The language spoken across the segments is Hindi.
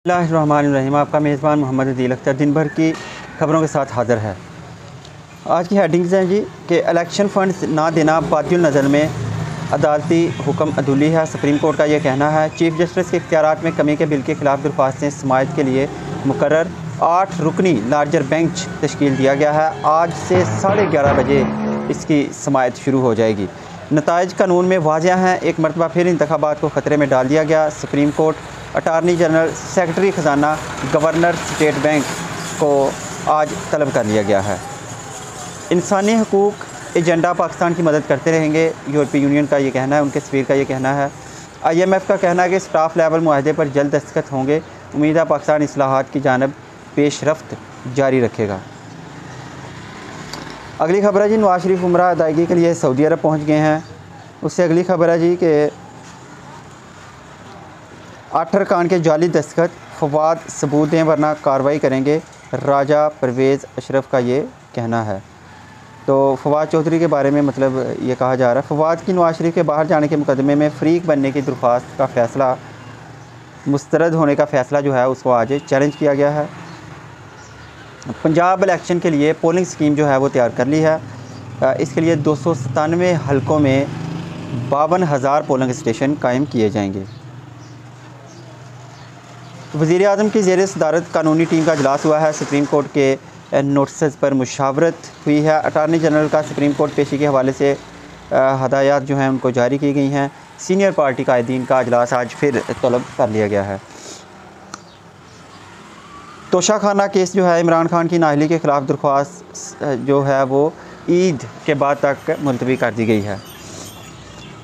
बिस्मिल्लाहिर्रहमानिर्रहीम। आपका मेज़बान मोहम्मद अदील अख्तर दिन भर की खबरों के साथ हाज़िर है। आज की हेडिंग्स हैं जी कि इलेक्शन फ़ंड्स ना देना बातिल नज़र में अदालती हुक्म अदूली है। सुप्रीम कोर्ट का ये कहना है। चीफ जस्टिस के इख्तियारात में कमी के बिल के ख़िलाफ़ दरख्वास्तें समाअत के लिए मुकर्रर 8 रुकनी लार्जर बेंच तश्कील दिया गया है। आज से 11:30 बजे इसकी समाअत शुरू हो जाएगी। नताइज कानून में वाज़ेह हैं। एक मरतबा फिर इंतखाबात को ख़तरे में डाल दिया गया। Supreme court, attorney general, secretary ख़जाना, गवर्नर स्टेट बैंक को आज तलब कर लिया गया है। इंसानी हकूक़ एजेंडा पाकिस्तान की मदद करते रहेंगे, यूरोपीय यूनियन का ये कहना है, उनके सफ़ीर का ये कहना है। IMF का कहना है कि स्टाफ लेवल मुआहदे पर जल्द दस्तखत होंगे। उम्मीद है पाकिस्तान इस्लाहात की जानब पेशरफ्त जारी रखेगा। अगली खबर है जी, नवाज शरीफ उम्रा अदायगी के लिए सऊदी अरब पहुँच गए हैं। उससे अगली खबर है जी कि 8 अरकान के जाली दस्तखत, फवाद सबूत दें वरना कार्रवाई करेंगे, राजा परवेज़ अशरफ का ये कहना है। तो फवाद चौधरी के बारे में मतलब ये कहा जा रहा है, फवाद की नवाज शरीफ के बाहर जाने के मुकदमे में फ़रीक बनने की दरख्वास्त का फ़ैसला मुस्तरद होने का फ़ैसला जो है उसको आज चैलेंज किया गया है। पंजाब इलेक्शन के लिए पोलिंग स्कीम जो है वो तैयार कर ली है। इसके लिए 297 हलकों में 52,000 पोलिंग स्टेशन कायम किए जाएंगे। वज़ीर आज़म की ज़ेर सदारत कानूनी टीम का इजलास हुआ है। सुप्रीम कोर्ट के नोटिस पर मुशावरत हुई है। अटारनी जनरल का सुप्रीम कोर्ट पेशी के हवाले से हदायत जो हैं उनको जारी की गई हैं। सीनियर पार्टी कायदीन का इजलास आज फिर तलब कर लिया गया है। तोशाखाना केस जो है, इमरान खान की नाअहली के ख़िलाफ़ दरख्वास्त जो है वो ईद के बाद तक मुलतवी कर दी गई है।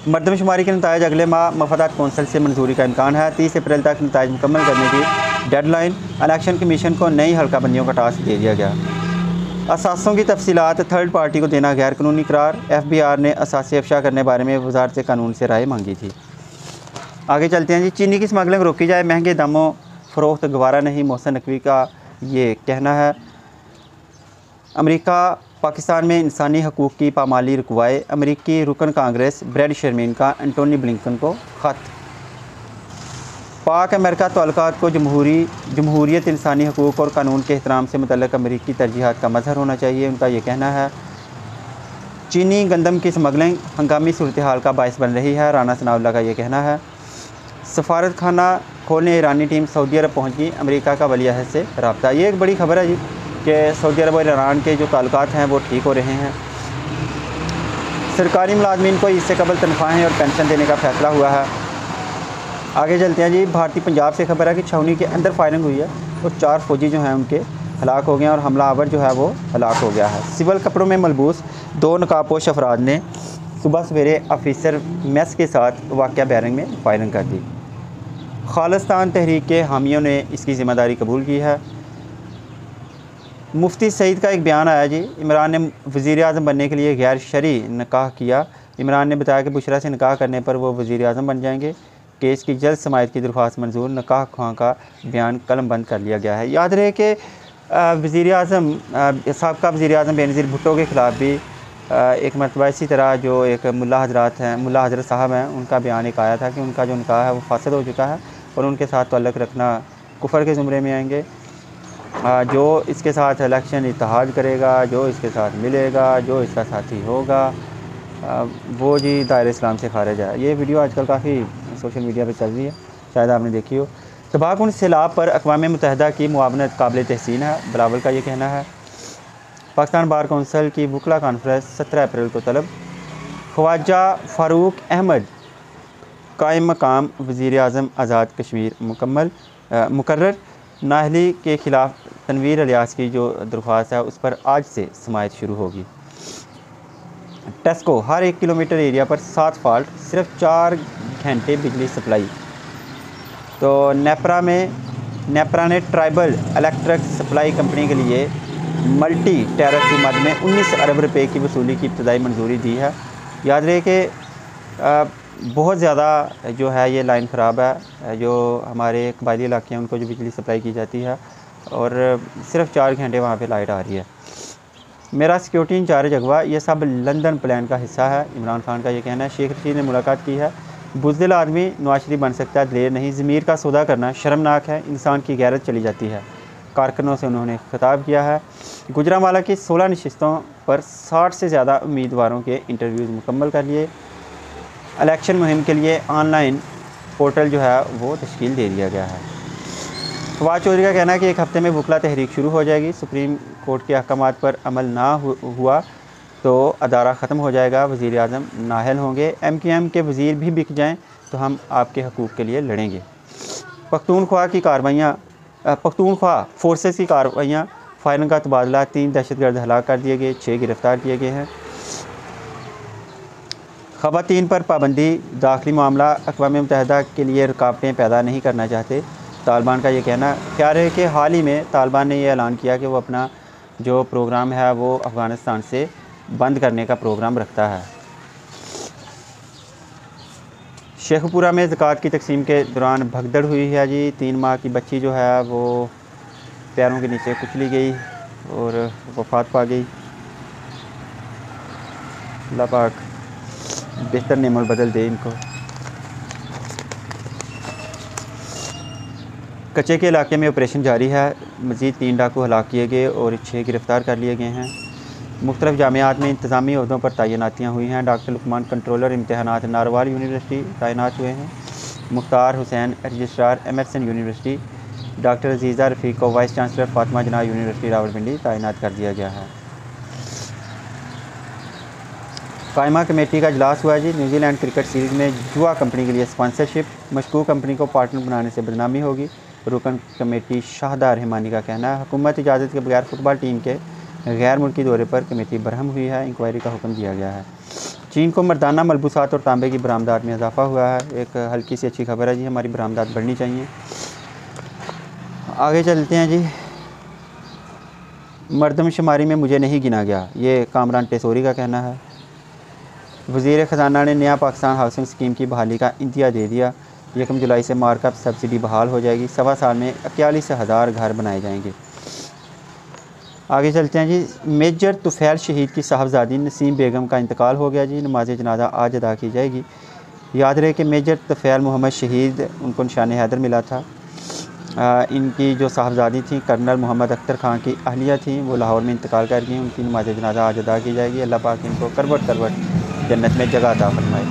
मरदमशुमारी के नताइज अगले माह मफादात कौंसल से मंजूरी का इम्कान है। 30 अप्रैल तक नताइज मुकम्मल करने की डेडलाइन। इलेक्शन कमीशन को नई हल्का बंदियों का टास्क दे दिया गया। असासों की तफसीलात थर्ड पार्टी को देना गैर कानूनी करार। FBR ने असासे अफशा करने बारे में वजारत कानून से राय मांगी थी। आगे चलते हैं जी, चीनी की स्मगलिंग रोकी जाए, महंगे दामों फ़रोख्त गवारा नहीं, मोहसिन नकवी का ये कहना है। अमेरिका पाकिस्तान में इंसानी हकूक़ की पामाली रुकवाए, अमेरिकी रुकन कांग्रेस ब्रैड शर्मीन का एंटोनी ब्लिंकन को ख़त। पाक अमेरिका तल्लुकात को जमहूरियत, इंसानी हकूक़ और कानून के एहतराम से मुतल्लिक़ अमेरिकी तरजीहात का मज़हर होना चाहिए, उनका ये कहना है। चीनी गंदम की स्मगलिंग हंगामी सूरत हाल का बायस बन रही है, राना सनाउल्लाह का ये कहना है। सफारत खाना खोलने ईरानी टीम सऊदी अरब पहुँच गई, अमेरिका का वली अहद से रब्ता। ये एक बड़ी खबर है जी कि सऊदी अरब और ईरान के जो ताल्लुकात हैं वो ठीक हो रहे हैं। सरकारी मुलाजमीन को इससे कबल तनख्वाहें और पेंशन देने का फ़ैसला हुआ है। आगे चलते हैं जी, भारतीय पंजाब से खबर है कि छावनी के अंदर फायरिंग हुई है और 4 फौजी जो हैं उनके हलाक हो गए हैं और हमलावर जो है वो हलाक हो गया है। सिविल कपड़ों में मलबूस 2 नकाबपोश अफराद ने सुबह सवेरे ऑफिसर मेस के साथ वाक़या बैरिंग में फायरिंग कर दी। खालिस्तान तहरीक के हामियों ने इसकी ज़िम्मेदारी कबूल की है। मुफ्ती सईद का एक बयान आया जी, इमरान ने वज़ीर आज़म बनने के लिए गैर शरई निकाह किया। इमरान ने बताया कि बुशरा से निकाह करने पर वो वज़ीर आज़म बन जाएंगे। केस की जल्द समाअत की दरख्वास्त मंजूर, निकाह ख्वाह का बयान कलम बंद कर लिया गया है। याद रहे कि वज़ीर आज़म साबका वज़ीर आज़म बेनज़ीर भुट्टो के ख़िलाफ़ भी एक मरतबा इसी तरह जो एक मुल्ला हज़रत साहब हैं, उनका बयान एक आया था कि उनका जो निकाह है वो फासद हो चुका है और उनके साथ ताल्लुक़ रखना कुफ़र के ज़ुमरे में आएंगे। जो इसके साथ इलेक्शन इत्तेहाद करेगा, जो इसके साथ मिलेगा, जो इसका साथी होगा, वो जी दायरे इस्लाम से खारिज है। ये वीडियो आजकल काफ़ी सोशल मीडिया पे चल रही है, शायद आपने देखी हो। तबाहकुन सैलाब पर अक़वाम मुत्तहिदा की मुआवनत काबिल तहसीन है, बिलावल का ये कहना है। पाकिस्तान बार कौंसिल की वकला कॉन्फ्रेंस 17 अप्रैल को तलब। ख्वाजा फ़ारूक अहमद कायम मकाम वज़ीर आज़म आज़ाद कश्मीर मुकर्रर। नाअहली के ख़िलाफ़ तनवीर इलियास की जो दरख्वास्त है उस पर आज से समाअत शुरू होगी। टेस्को हर 1 किलोमीटर एरिया पर 7 फॉल्ट, सिर्फ 4 घंटे बिजली सप्लाई। तो नेपरा ने ट्राइबल इलेक्ट्रिक सप्लाई कंपनी के लिए मल्टी टैरिफ की मद में 19 अरब रुपए की वसूली की इब्तदाई मंजूरी दी है। याद रहे कि बहुत ज़्यादा जो है ये लाइन ख़राब है, जो हमारे कबायली इलाके हैं उनको जो बिजली सप्लाई की जाती है और सिर्फ 4 घंटे वहाँ पे लाइट आ रही है। मेरा सिक्योरिटी इंचार्ज अगवा, ये सब लंदन प्लान का हिस्सा है, इमरान खान का ये कहना है। शेख रशीद ने मुलाकात की है, बुज़दिल आदमी नवाज शरीफ बन सकता है, दिलेर नहीं। ज़मीर का सौदा करना शर्मनाक है, इंसान की गैरत चली जाती है। कारकुनों से उन्होंने खिताब किया है। गुजरांवाला की 16 नशिस्तों पर 60 से ज़्यादा उम्मीदवारों के इंटरव्यूज़ मुकम्मल कर लिए। इलेक्शन मुहिम के लिए ऑनलाइन पोर्टल जो है वो तश्कील दे दिया गया है। फवाद चौधरी का कहना है कि एक हफ़्ते में वकला तहरीक शुरू हो जाएगी। सुप्रीम कोर्ट के अहकामात पर अमल ना हुआ तो अदारा ख़त्म हो जाएगा, वज़ीर आज़म नाअहल होंगे। MQM के वज़ीर भी बिक जाएँ तो हम आपके हकूक़ के लिए लड़ेंगे। पख्तूनख्वा फोर्सेस की कार्रवाइयाँ, फायरिंग का तबादला, 3 दहशतगर्द हलाक कर दिए गए, 6 गिरफ़्तार किए गए हैं। ख़वातीन पर पाबंदी, दाखिली मामला अक़वाम मुत्तहिदा के लिए रुकावटें पैदा नहीं करना चाहते। तालिबान का ये कहना ख्याल है कि हाल ही में तालिबान ने यह ऐलान किया कि वो अपना जो प्रोग्राम है वो अफ़गानिस्तान से बंद करने का प्रोग्राम रखता है। शेखपुरा में ज़कात की तकसीम के दौरान भगदड़ हुई है जी। 3 माह की बच्ची जो है वो पैरों के नीचे कुचली गई और वफ़ात पा गई। अल्लाह पाक बेहतर नेमत बदल दे इनको। कच्चे के इलाके में ऑपरेशन जारी है। मज़ीद 3 डाकू हलाक किए गए और 6 गिरफ़्तार कर लिए गए हैं। मुख्तलिफ़ जामियात में इंतज़ामी ओहदों पर तैनातियाँ हुई हैं। डॉक्टर लुकमान कंट्रोलर इम्तहानात नारवाल यूनिवर्सिटी तैनात हुए हैं। Mukhtar Hussain registrar Emerson university. Doctor Aziza Rafiq को वाइस चांसलर फातिमा जना यूनिवर्सिटी रावलपिंडी तैनात कर दिया गया है। कायमा कमेटी का इजलास हुआ जी। न्यूजीलैंड क्रिकेट सीरीज़ में जुआ कंपनी के लिए स्पॉन्सरशिप, मशकूक कंपनी को पार्टनर बनाने से बदनामी होगी। रुकन कमेटी शाहदा रहमानी का कहना है हुकूमत इजाज़त के बगैर फुटबॉल टीम के गैर मुल्की दौरे पर कमेटी बरहम हुई है। इंक्वायरी का हुक्म दिया गया है। चीन को मर्दाना मलबूसात और तांबे की बरामदात में इजाफा हुआ है। एक हल्की सी अच्छी खबर है जी, हमारी बरामदात बढ़नी चाहिए। आगे चलते हैं जी। मरदमशुमारी में मुझे नहीं गिना गया, ये कामरान टेसोरी का कहना है। वज़ीर ख़जाना ने नया पाकिस्तान हाउसिंग स्कीम की बहाली का इंतिया दे दिया। 1 जुलाई से मार्कअप सब्सिडी बहाल हो जाएगी। 1.25 साल में 41,000 घर बनाए जाएंगे। आगे चलते हैं जी। मेजर तुफ़ैल शहीद की साहबजादी नसीम बेगम का इंतकाल हो गया जी। नमाज जनाजा आज अदा की जाएगी। याद रहे कि मेजर तुफ़ैल मोहम्मद शहीद, उनको निशान हैदर मिला था। इनकी जो साहबजादी थी कर्नल मोहम्मद अख्तर खां की अहलिया थी, वो लाहौर में इंतकाल कर गई। उनकी नमाज जनाजा आज अदा की जाएगी। अल्लाह पाक इनको करवट करवट जन्नत में जगह अता फरमाए।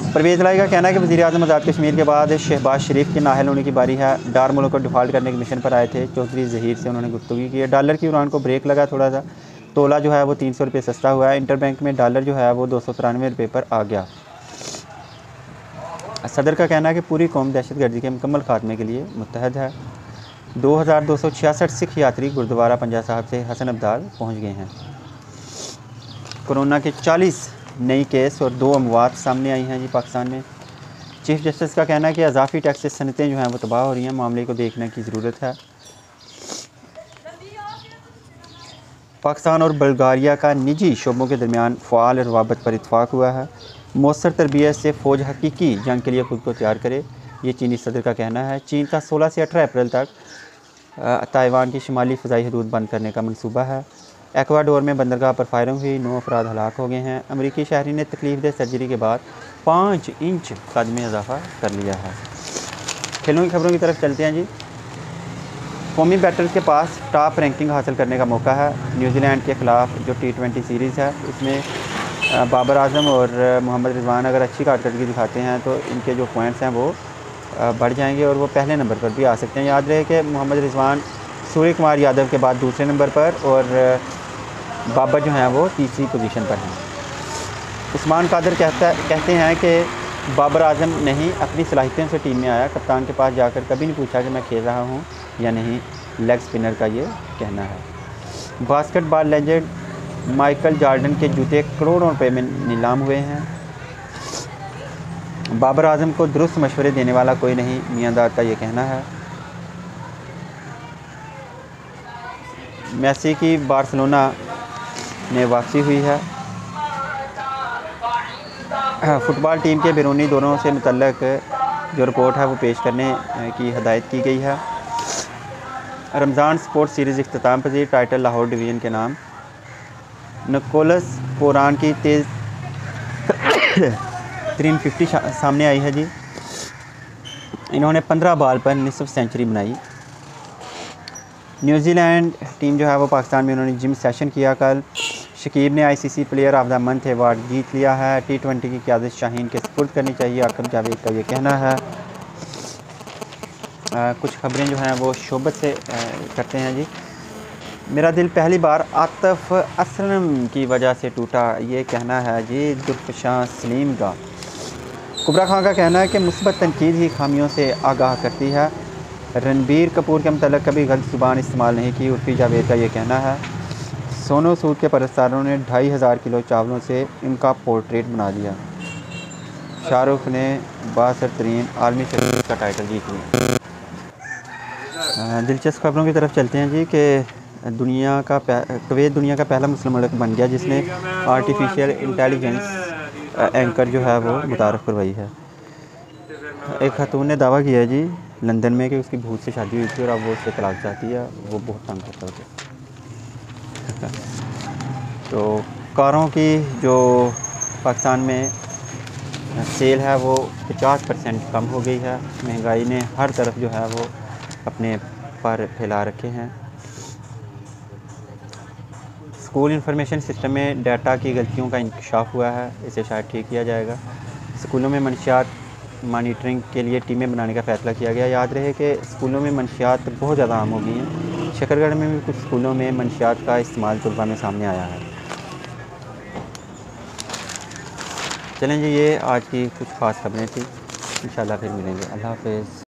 परवेज़ लाई का कहना है कि वज़ीर आज़म आज़ाद कश्मीर के बाद शहबाज शरीफ के नाअहल होने की बारी है। डार मुल्क को डिफ़ॉल्ट करने के मिशन पर आए थे। चौधरी ज़हीर से उन्होंने गुफ्तगू की है। डॉलर की उड़ान को ब्रेक लगा थोड़ा सा, तोला जो है वो 300 रुपये सस्ता हुआ है। इंटरबैंक में डॉलर जो है वो 293 रुपये पर आ गया। सदर का कहना है कि पूरी कौम दहशतगर्दी के मुकम्मल खात्मे के लिए मुत्तहद है। 2266 सिख यात्री गुरुद्वारा पंजा साहब से हसन अब्दाल पहुँच गए हैं। कोरोना के 40 नई केस और 2 अमवात सामने आई हैं जी पाकिस्तान में। चीफ जस्टिस का कहना है कि अजाफी टैक्स से सनतें जो हैं वो तबाह हो रही हैं, मामले को देखने की ज़रूरत है। पाकिस्तान और बल्गारिया का निजी शोबों के दरमियान फ़आल रवाबत पर इत्तफ़ाक़ हुआ है। मौसर तरबियत से फ़ौज हकीकी जंग के लिए ख़ुद को तैयार करे, ये चीनी सदर का कहना है। चीन का 16 से 18 अप्रैल तक ताइवान की शुमाली फ़ज़ाई हदूद बंद करने का मनसूबा है। एक्वाडोर में बंदरगाह पर फायरिंग हुई, 9 अफराद हलाक हो गए हैं। अमरीकी शहरी ने तकलीफ़देह सर्जरी के बाद 5 इंच कद में इजाफा कर लिया है। खेलों की खबरों की तरफ चलते हैं जी। कौमी बैटर्स के पास टॉप रैंकिंग हासिल करने का मौका है। न्यूजीलैंड के ख़िलाफ़ जो T20 सीरीज़ है उसमें बाबर आजम और मोहम्मद रिजवान अगर अच्छी कारकर्दगी दिखाते हैं तो इनके जो पॉइंट्स हैं वो बढ़ जाएंगे और वो पहले नंबर पर भी आ सकते हैं। याद रहे कि मोहम्मद रिजवान सूर्य कुमार यादव के बाद दूसरे नंबर पर और बाबर जो हैं वो तीसरी पोजीशन पर हैं। उस्मान कादर कहते हैं कि बाबर आजम नहीं अपनी सलाहियतों से टीम में आया, कप्तान के पास जाकर कभी नहीं पूछा कि मैं खेल रहा हूँ या नहीं। लेग स्पिनर का ये कहना है। बास्केटबॉल लेजेंड माइकल जॉर्डन के जूते करोड़ों रुपए में नीलाम हुए हैं। बाबर आजम को दुरुस्त मशवरे देने वाला कोई नहीं, मियांदार का ये कहना है। मेसी की बार्सिलोना में वापसी हुई है। फ़ुटबॉल टीम के बैरूनी दौरों से मुतल्लक जो रिपोर्ट है वो पेश करने की हदायत की गई है। रमज़ान स्पोर्ट्स सीरीज़ इख्तिताम पज़ीर, टाइटल लाहौर डिवीज़न के नाम। निकोलस पोरान की बेहतरीन 50 सामने आई है जी। इन्होंने 15 बॉल पर निसफ सेंचुरी बनाई। न्यूजीलैंड टीम जो है वो पाकिस्तान में उन्होंने जिम सेशन किया कल। शकीब ने ICC player of the month award जीत लिया है। T20 की क़यादत शाहीन के सपुर्द करनी चाहिए, आकब जावेद का ये कहना है। कुछ खबरें जो हैं वो शोबत से करते हैं जी। मेरा दिल पहली बार आतिफ असलम की वजह से टूटा, ये कहना है जी दुर्फशां सलीम का। कुबरा खान का कहना है कि मुस्बत तनकीद ही खामियों से आगाह करती है। रणबीर कपूर के मतलब कभी गलत ज़ुबान इस्तेमाल नहीं की, उर्फ़ी जावेद का ये कहना है। सोनू सूद के परस्तारों ने 2500 किलो चावलों से इनका पोर्ट्रेट बना दिया। शाहरुख ने 62 तरीन आलमी शख्सियत का टाइटल जीत लिया। दिलचस्प खबरों की तरफ चलते हैं जी कि कुवैत दुनिया का पहला मुस्लिम मुल्क बन गया जिसने आर्टिफिशियल इंटेलिजेंस एंकर जो है वो मुतारफ़ करवाई है। एक खातून ने दावा किया है जी लंदन में कि उसकी भूत से शादी हुई थी और अब वो उससे तलाक चाहती है, वो बहुत तंग करता है। तो कारों की जो पाकिस्तान में सेल है वो 50% कम हो गई है। महंगाई ने हर तरफ जो है वो अपने पर फैला रखे हैं। स्कूल इंफॉर्मेशन सिस्टम में डाटा की गलतियों का इंकशाफ हुआ है, इसे शायद ठीक किया जाएगा। स्कूलों में मनशियात मॉनिटरिंग के लिए टीमें बनाने का फ़ैसला किया गया। याद रहे कि स्कूलों में मनशियात बहुत ज़्यादा आम हो गई हैं। शकरगढ़ में भी कुछ स्कूलों में मनशियात का इस्तेमाल तलबा में सामने आया है। चलें जी, ये आज की कुछ ख़ास खबरें थी। इंशाल्लाह फिर मिलेंगे। अल्लाह हाफ़िज़।